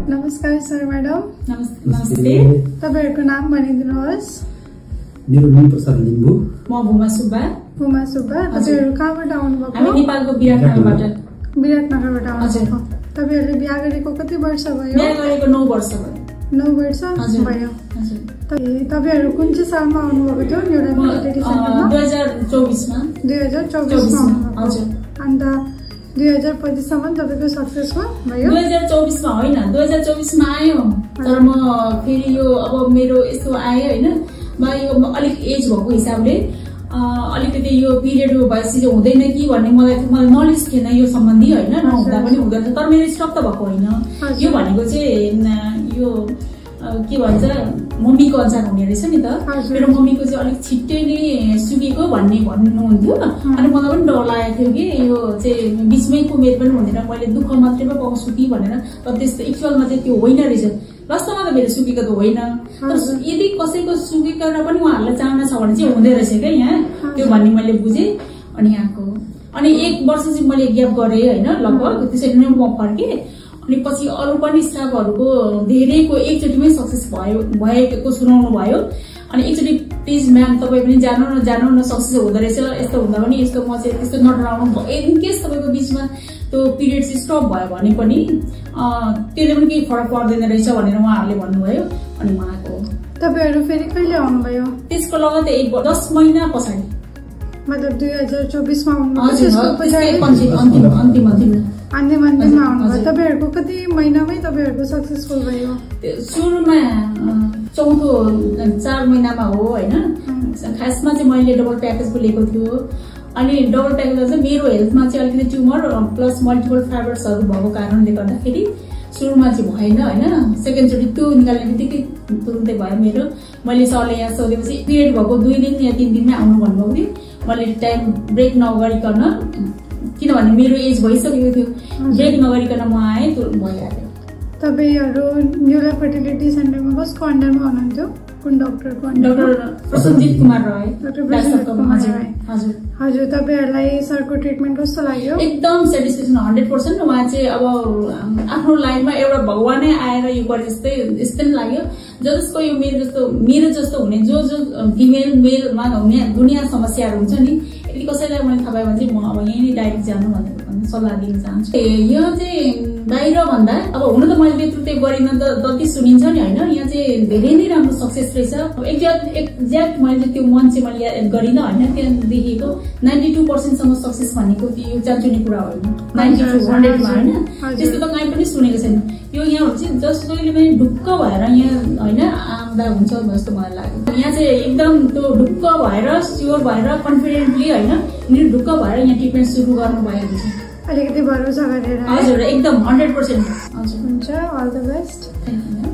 नमस्कार sir madam. नमस्ते। तपाईहरुको नाम भनिदिनुहोस्। मेरो नाम प्रसाद लिम्बू। म भूमा सुब्बा। तपाईहरु कहाँबाट आउनु भएको? हामी नेपालको विराटनगरबाट आउनुभएको। तपाईहरुले बिहे गरेको कति वर्ष भयो? बिहे गरेको 9 वर्ष भयो। 9 वर्ष भयो। तपाईहरु कुन चाहिँ सालमा आउनु भएको थियो न्युरोफर्टिलिटी सेन्टरमा? 2024 मा। 2024 मा हजुर। अन्त 2025 सम्म तपाईको सक्सेसफुल भयो? 2024 मा होइन, 2024 मा आयो। तर म फेरि यो अब मेरो यस्तो आयो हैन, म यो अलिक एज भएको हिसाबले अलिकति यो पिरियड भएपछि चाहिँ हुँदैन कि भन्ने मलाई नलेज थिएन यो सम्बन्धी हैन, नहुँदा पनि हुँदैन। तर मेरो स्टक त भएको होइन। यो भनेको चाहिँ यो के भन्छ मम्मीको अनुसार हुने रहेछ नि त। मेरो मम्मीको चाहिँ अलिक छिट्टै नै सुकेको भन्नुहुन्थ्यो। अनि मलाई पनि डर लागेको थियो कि यो चाहिँ बिचमै कुमेर पनि हुँदैन, मैले दुःख मात्रै पो पाउँछु कि भनेर। तर त्यस्तो एक्चुअलमा चाहिँ त्यो होइन रहेछ। वास्तवमा त मेरो सुकेको त होइन। तर यदि कसैको सुकेको र पनि उहाँहरूलाई चाहना छ भने चाहिँ हुँदै रहेछ क्या यहाँ, त्यो भन्ने मैले बुझेँ। अनि यहाँको अनि 1 वर्ष चाहिँ मैले ग्याप गरेँ होइन, लगभग त्यसरी नै म फर्केँ। अनि पछि अरू पनि स्टाफहरूको धेरैको एकचोटिमै सक्सेस भएको सुनाउनु भयो। अनि एकचोटि प्लिज म्याम तपाईँ पनि जानु न सक्सेस हुँदो रहेछ, यस्तो हुँदा पनि यस्तो म चाहिँ त्यस्तो नडराउनु। इनकेस तपाईँको बिचमा त्यो पिरियड चाहिँ स्टप भयो भने पनि त्यसले पनि केही फरक पर्दैन रहेछ भनेर उहाँहरूले भन्नुभयो। अनि उहाँको तपाईहरु फेरि कहिले आउनुभयो? त्यसको लगतै 10 महिना पछाडि, मतलब 2024 मा अन्तिममा आउनुभयो। तपाईहरुको कति महिनामै तपाईहरुको सक्सेसफुल भयो? सुरुमा चौथो 4 महिनामा हो हैन। खासमा चाहिँ मैले डबल प्याकेजको लिएको थियो। अनि डबल प्याकेज चाहिँ मेरो हेल्थमा चाहिँ अलिकति ट्युमर प्लस मल्टिपल फाइबर्सहरू भएको कारणले गर्दाखेरि सुरुमा चाहिँ भएन हैन। सेकेन्डचोटि त्यो निकाल्ने बित्तिकै तुरुन्तै भयो मेरो। मैले सरले यहाँ सोधेपछि पिरियड भएको 2 दिन या 3 दिनमै आउनु भन्नुभएको थियो। मैले टाइम ब्रेक नगरिकन, किनभने मेरो एज भइसकेको थियो, ब्रेक नगरिकन म आएँ, तुरुन्त भइहाल्यो। तपाईहरु न्युरोफर्टिलिटी सेन्टरमा कसको अन्डरमा हुनुहुन्थ्यो? कुन डाक्टरको अन्डरमा? डाक्टर प्रसन्नजित कुमार राय। हजुर हजुर। तपाईहरुलाई सरको ट्रिटमेन्ट कस्तो लाग्यो? एकदम सेटिस्फेक्सन 100%। उहाँ चाहिँ अब आफ्नो लाइफमा एउटा भगवानै आएर यो गरे जस्तै नै लाग्यो। जसको यो मेरो जस्तो हुने जो फिमेल मेलमा हुने दुनिया समस्याहरू हुन्छ नि, यदि कसैलाई मैले थाहा पाएँ भने चाहिँ म अब यहीँ नै डाइरेक्ट जानु भनेर सल्लाह दिन चाहन्छु। यो चाहिँ बाहिर भन्दा अब हुन त मैले नेतृत्व गरिन त जति सुनिन्छ नि हैन, यहाँ चाहिँ धेरै नै राम्रो सक्सेस रहेछ। एक्ज्याक्ट मैले त्यो मन चाहिँ मैले याद गरिन हैन, त्यहाँ देखिएको 92% सम्म सक्सेस भनेको यो चान्चुने कुरा होइन। 92 100 मा हैन, त्यस्तो त कहीँ पनि सुनेको छैन। यो यहाँ हुन्छ जसले पनि ढुक्क भएर यहाँ हैन आउँदा हुन्छ जस्तो मलाई लाग्यो। यहाँ चाहिँ एकदम त्यो ढुक्क भएर स्योर भएर कन्फिडेन्टली हैन ढुक्क भएर यहाँ ट्रिटमेन्ट सुरु गर्नु भएको छ। अलिकति भरोसा गरेर। हजुर एकदम 100%। हजुर हुन्छ। All the best. Thank you.